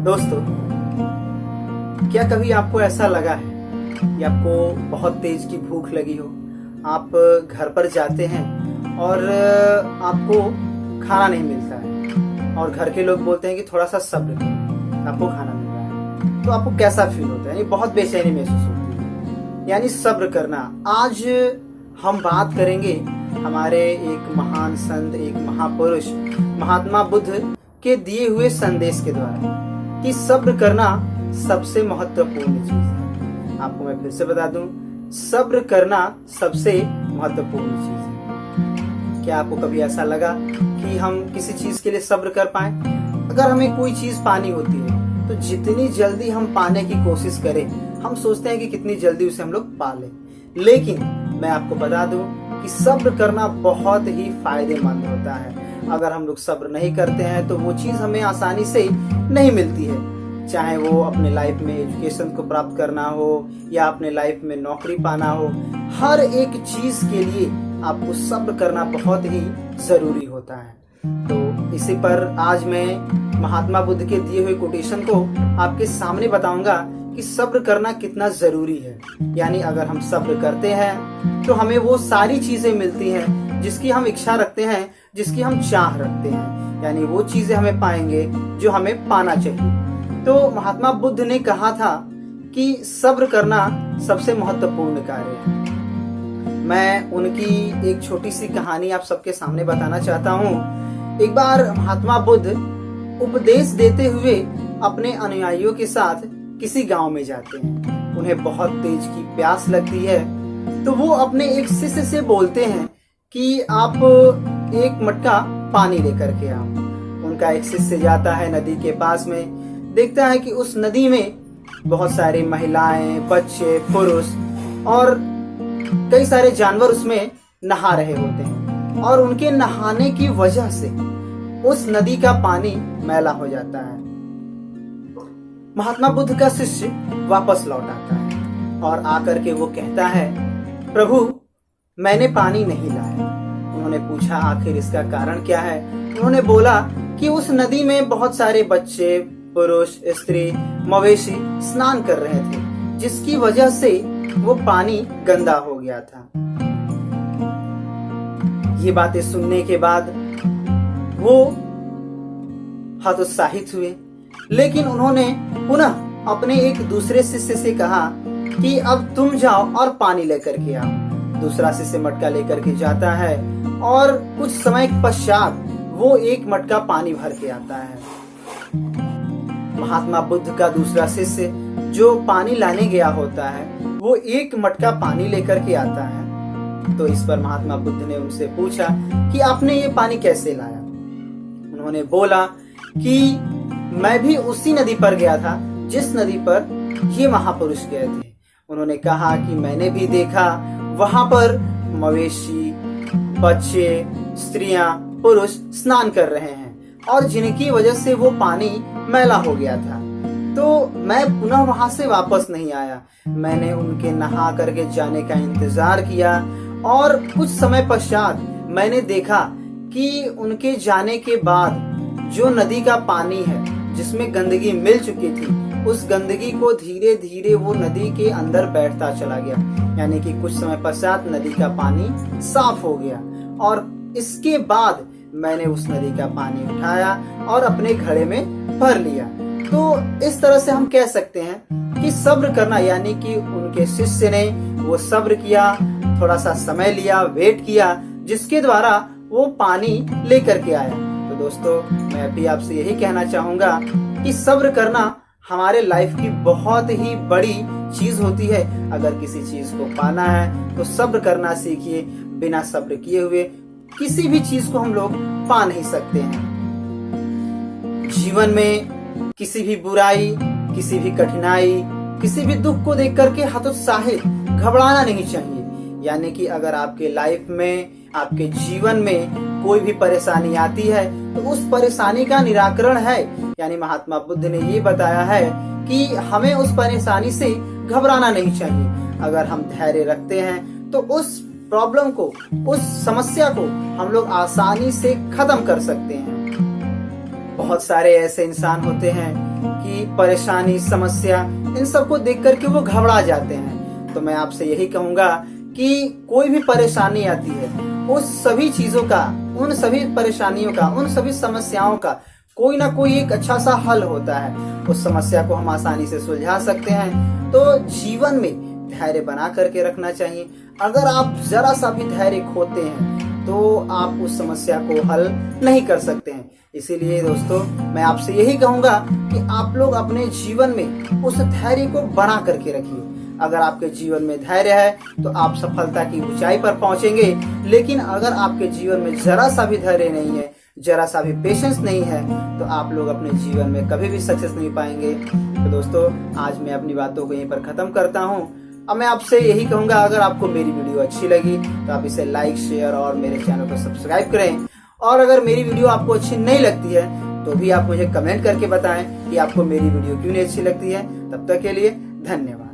दोस्तों, क्या कभी आपको ऐसा लगा है कि आपको बहुत तेज की भूख लगी हो, आप घर पर जाते हैं और आपको खाना नहीं मिलता है और घर के लोग बोलते हैं कि थोड़ा सा सब्र करो, आपको खाना मिल रहा है, तो आपको कैसा फील होता है? यानी बहुत बेचैनी महसूस होती है, यानी सब्र करना। आज हम बात करेंगे हमारे एक महान संत, एक महापुरुष महात्मा बुद्ध के दिए हुए संदेश के द्वारा कि सब्र करना सबसे महत्वपूर्ण चीज है। आपको मैं फिर से बता दूं, सब्र करना सबसे महत्वपूर्ण चीज है। क्या आपको कभी ऐसा लगा कि हम किसी चीज के लिए सब्र कर पाए? अगर हमें कोई चीज पानी होती है तो जितनी जल्दी हम पाने की कोशिश करें, हम सोचते हैं कि कितनी जल्दी उसे हम लोग पा लें। लेकिन मैं आपको बता दूं कि सब्र करना बहुत ही फायदेमंद होता है। अगर हम लोग सब्र नहीं करते हैं तो वो चीज हमें आसानी से नहीं मिलती है, चाहे वो अपने लाइफ में एजुकेशन को प्राप्त करना हो या अपने लाइफ में नौकरी पाना हो। हर एक चीज के लिए आपको सब्र करना बहुत ही जरूरी होता है। तो इसी पर आज मैं महात्मा बुद्ध के दिए हुए कोटेशन को आपके सामने बताऊंगा कि सब्र करना कितना जरूरी है। यानी अगर हम सब्र करते हैं तो हमें वो सारी चीजें मिलती हैं जिसकी हम इच्छा रखते हैं, जिसकी हम चाह रखते हैं। यानी वो चीजें हमें पाएंगे जो हमें पाना चाहिए। तो महात्मा बुद्ध ने कहा था कि सब्र करना सबसे महत्वपूर्ण कार्य है। मैं उनकी एक छोटी सी कहानी आप सबके सामने बताना चाहता हूँ। एक बार महात्मा बुद्ध उपदेश देते हुए अपने अनुयायियों के साथ किसी गांव में जाते हैं। उन्हें बहुत तेज की प्यास लगती है, तो वो अपने एक शिष्य से बोलते हैं कि आप एक मटका पानी लेकर के आओ। उनका एक शिष्य जाता है नदी के पास में, देखता है कि उस नदी में बहुत सारी महिलाएं, बच्चे, पुरुष और कई सारे जानवर उसमें नहा रहे होते हैं और उनके नहाने की वजह से उस नदी का पानी मैला हो जाता है। महात्मा बुद्ध का शिष्य वापस लौट आता है और आकर के वो कहता है, प्रभु मैंने पानी नहीं लाया। उन्होंने पूछा आखिर इसका कारण क्या है? उन्होंने बोला कि उस नदी में बहुत सारे बच्चे, पुरुष, स्त्री, मवेशी स्नान कर रहे थे, जिसकी वजह से वो पानी गंदा हो गया था। ये बातें सुनने के बाद वो हतोत्साहित हुए, लेकिन उन्होंने पुनः अपने एक दूसरे शिष्य से कहा कि अब तुम जाओ और पानी लेकर के आओ। दूसरा शिष्य मटका लेकर के जाता है और कुछ समय पश्चात वो एक मटका पानी भर के आता है। महात्मा बुद्ध का दूसरा शिष्य जो पानी लाने गया होता है, वो एक मटका पानी लेकर के आता है। तो इस पर महात्मा बुद्ध ने उनसे पूछा कि आपने ये पानी कैसे लाया? उन्होंने बोला कि मैं भी उसी नदी पर गया था जिस नदी पर ये महापुरुष गए थे। उन्होंने कहा कि मैंने भी देखा वहां पर मवेशी, बच्चे, स्त्रियां, पुरुष स्नान कर रहे हैं और जिनकी वजह से वो पानी मैला हो गया था। तो मैं पुनः वहां से वापस नहीं आया। मैंने उनके नहा करके जाने का इंतजार किया और कुछ समय पश्चात मैंने देखा कि उनके जाने के बाद जो नदी का पानी है जिसमें गंदगी मिल चुकी थी, उस गंदगी को धीरे धीरे वो नदी के अंदर बैठता चला गया। यानी कि कुछ समय पश्चात नदी का पानी साफ हो गया और इसके बाद मैंने उस नदी का पानी उठाया और अपने घड़े में भर लिया। तो इस तरह से हम कह सकते हैं कि सब्र करना, यानी कि उनके शिष्य ने वो सब्र किया, थोड़ा सा समय लिया, वेट किया, जिसके द्वारा वो पानी लेकर के आया। तो दोस्तों, मैं भी आपसे यही कहना चाहूंगा कि सब्र करना हमारे लाइफ की बहुत ही बड़ी चीज होती है। अगर किसी चीज को पाना है तो सब्र करना सीखिए। बिना सब्र किए हुए किसी भी चीज को हम लोग पा नहीं सकते हैं। जीवन में किसी भी बुराई, किसी भी कठिनाई, किसी भी दुख को देख करके हतोत्साहित, घबराना नहीं चाहिए। यानी कि अगर आपके लाइफ में, आपके जीवन में कोई भी परेशानी आती है तो उस परेशानी का निराकरण है। यानी महात्मा बुद्ध ने ये बताया है कि हमें उस परेशानी से घबराना नहीं चाहिए। अगर हम धैर्य रखते हैं तो उस प्रॉब्लम को, उस समस्या को हम लोग आसानी से खत्म कर सकते हैं। बहुत सारे ऐसे इंसान होते हैं कि परेशानी, समस्या, इन सबको देख करके वो घबरा जाते हैं। तो मैं आपसे यही कहूंगा कि कोई भी परेशानी आती है, उस सभी चीजों का, उन सभी परेशानियों का, उन सभी समस्याओं का कोई ना कोई एक अच्छा सा हल होता है। उस समस्या को हम आसानी से सुलझा सकते हैं। तो जीवन में धैर्य बना करके रखना चाहिए। अगर आप जरा सा भी धैर्य खोते हैं तो आप उस समस्या को हल नहीं कर सकते हैं। इसीलिए दोस्तों, मैं आपसे यही कहूंगा कि आप लोग अपने जीवन में उस धैर्य को बना करके रखिए। अगर आपके जीवन में धैर्य है तो आप सफलता की ऊंचाई पर पहुंचेंगे। लेकिन अगर आपके जीवन में जरा सा भी धैर्य नहीं है, जरा सा भी पेशेंस नहीं है, तो आप लोग अपने जीवन में कभी भी सक्सेस नहीं पाएंगे। तो दोस्तों, आज मैं अपनी बातों को यहीं पर खत्म करता हूँ। अब मैं आपसे यही कहूंगा, अगर आपको मेरी वीडियो अच्छी लगी तो आप इसे लाइक, शेयर और मेरे चैनल को सब्सक्राइब करें। और अगर मेरी वीडियो आपको अच्छी नहीं लगती है तो भी आप मुझे कमेंट करके बताएं कि आपको मेरी वीडियो क्यों नहीं अच्छी लगती है। तब तक के लिए धन्यवाद।